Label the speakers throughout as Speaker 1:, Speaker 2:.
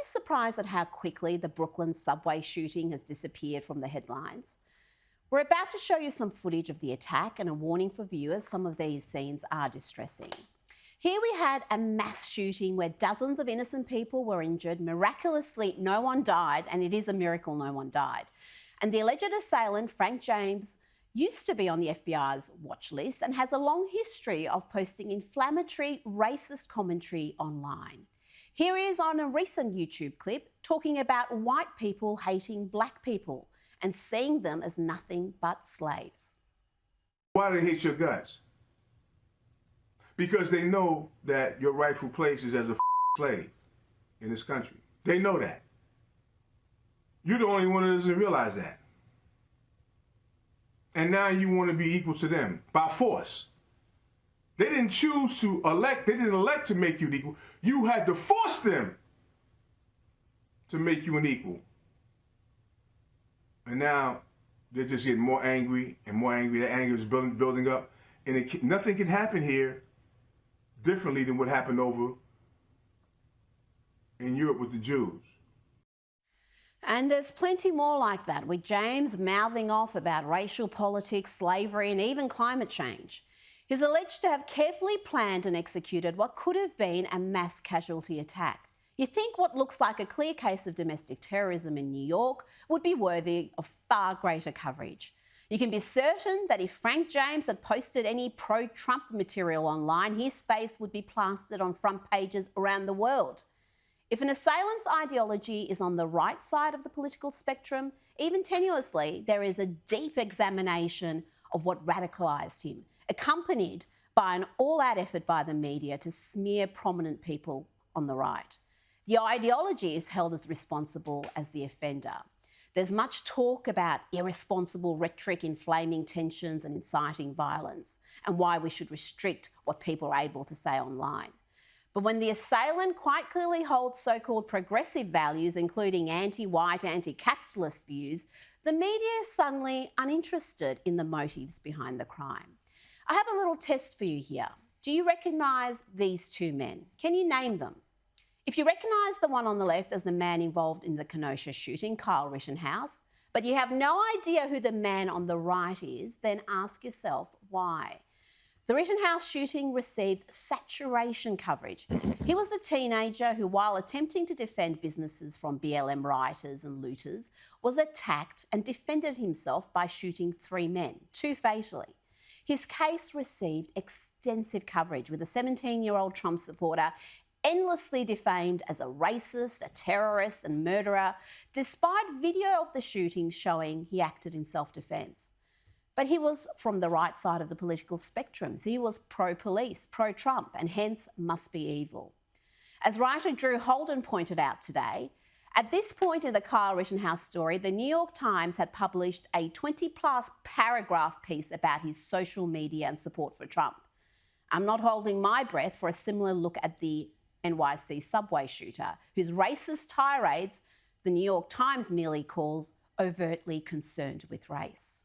Speaker 1: surprised at how quickly the Brooklyn subway shooting has disappeared from the headlines? We're about to show you some footage of the attack and a warning for viewers, some of these scenes are distressing. Here we had a mass shooting where dozens of innocent people were injured. Miraculously, no one died, and it is a miracle no one died. And the alleged assailant, Frank James, used to be on the FBI's watch list and has a long history of posting inflammatory, racist commentary online. Here he is on a recent YouTube clip talking about white people hating black people and seeing them as nothing but slaves.
Speaker 2: Why do they hate your guts? Because they know that your rightful place is as a slave in this country. They know that. You're the only one that doesn't realize that. And now you want to be equal to them by force. They didn't choose to elect, they didn't elect to make you an equal. You had to force them to make you an equal. And now they're just getting more angry and more angry. The anger is building up. And nothing can happen here differently than what happened over in Europe with the Jews.
Speaker 1: And there's plenty more like that, with James mouthing off about racial politics, slavery, and even climate change. He's alleged to have carefully planned and executed what could have been a mass casualty attack. You think what looks like a clear case of domestic terrorism in New York would be worthy of far greater coverage. You can be certain that if Frank James had posted any pro-Trump material online, his face would be plastered on front pages around the world. If an assailant's ideology is on the right side of the political spectrum, even tenuously, there is a deep examination of what radicalised him, accompanied by an all-out effort by the media to smear prominent people on the right. The ideology is held as responsible as the offender. There's much talk about irresponsible rhetoric inflaming tensions and inciting violence, and why we should restrict what people are able to say online. But when the assailant quite clearly holds so-called progressive values, including anti-white, anti-capitalist views, the media is suddenly uninterested in the motives behind the crime. I have a little test for you here. Do you recognise these two men? Can you name them? If you recognise the one on the left as the man involved in the Kenosha shooting, Kyle Rittenhouse, but you have no idea who the man on the right is, then ask yourself why. The Rittenhouse shooting received saturation coverage. He was the teenager who, while attempting to defend businesses from BLM rioters and looters, was attacked and defended himself by shooting 3 men, 2 fatally. His case received extensive coverage, with a 17-year-old Trump supporter endlessly defamed as a racist, a terrorist and murderer, despite video of the shooting showing he acted in self-defence. But he was from the right side of the political spectrum. He was pro-police, pro-Trump, and hence must be evil. As writer Drew Holden pointed out today, at this point in the Kyle Rittenhouse story, the New York Times had published a 20-plus paragraph piece about his social media and support for Trump. I'm not holding my breath for a similar look at the NYC subway shooter, whose racist tirades the New York Times merely calls overtly concerned with race.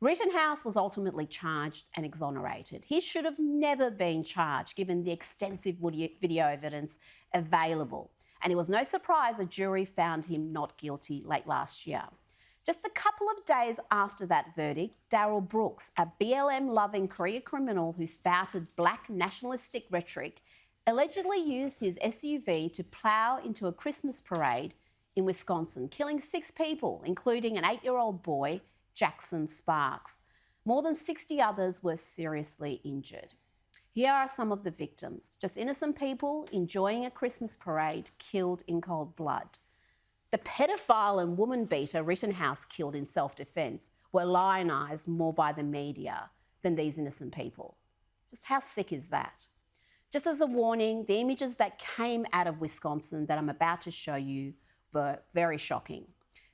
Speaker 1: Rittenhouse was ultimately charged and exonerated. He should have never been charged, given the extensive video evidence available. And it was no surprise a jury found him not guilty late last year. Just a couple of days after that verdict, Darrell Brooks, a BLM-loving career criminal who spouted black nationalistic rhetoric, allegedly used his SUV to plough into a Christmas parade in Wisconsin, killing 6 people, including an 8-year-old boy, Jackson Sparks. More than 60 others were seriously injured. Here are some of the victims, just innocent people enjoying a Christmas parade killed in cold blood. The pedophile and woman beater Rittenhouse killed in self-defence were lionised more by the media than these innocent people. Just how sick is that? Just as a warning, the images that came out of Wisconsin that I'm about to show you were very shocking.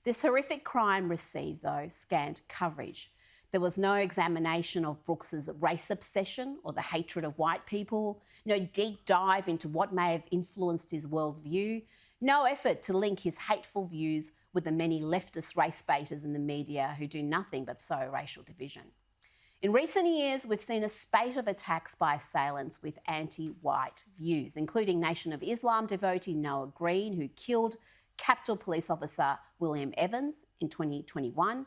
Speaker 1: This horrific crime received, though, scant coverage. There was no examination of Brooks's race obsession or the hatred of white people, no deep dive into what may have influenced his worldview, no effort to link his hateful views with the many leftist race baiters in the media who do nothing but sow racial division. In recent years, we've seen a spate of attacks by assailants with anti-white views, including Nation of Islam devotee Noah Green, who killed Capitol Police Officer William Evans in 2021,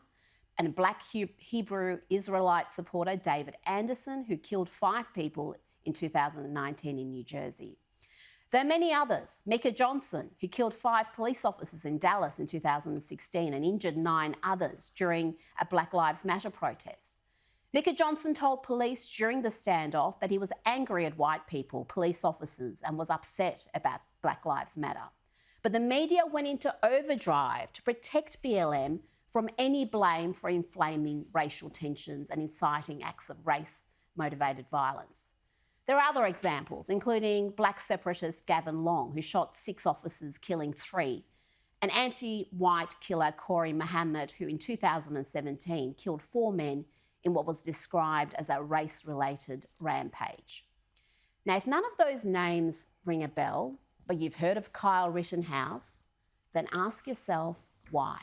Speaker 1: and a Black Hebrew Israelite supporter David Anderson, who killed 5 people in 2019 in New Jersey. There are many others. Micah Johnson, who killed 5 police officers in Dallas in 2016 and injured 9 others during a Black Lives Matter protest. Micah Johnson told police during the standoff that he was angry at white people, police officers, and was upset about Black Lives Matter. But the media went into overdrive to protect BLM from any blame for inflaming racial tensions and inciting acts of race-motivated violence. There are other examples, including Black separatist Gavin Long, who shot 6 officers, killing 3, and anti-white killer Corey Muhammad, who in 2017 killed 4 men in what was described as a race-related rampage. Now, if none of those names ring a bell, but you've heard of Kyle Rittenhouse, then ask yourself why.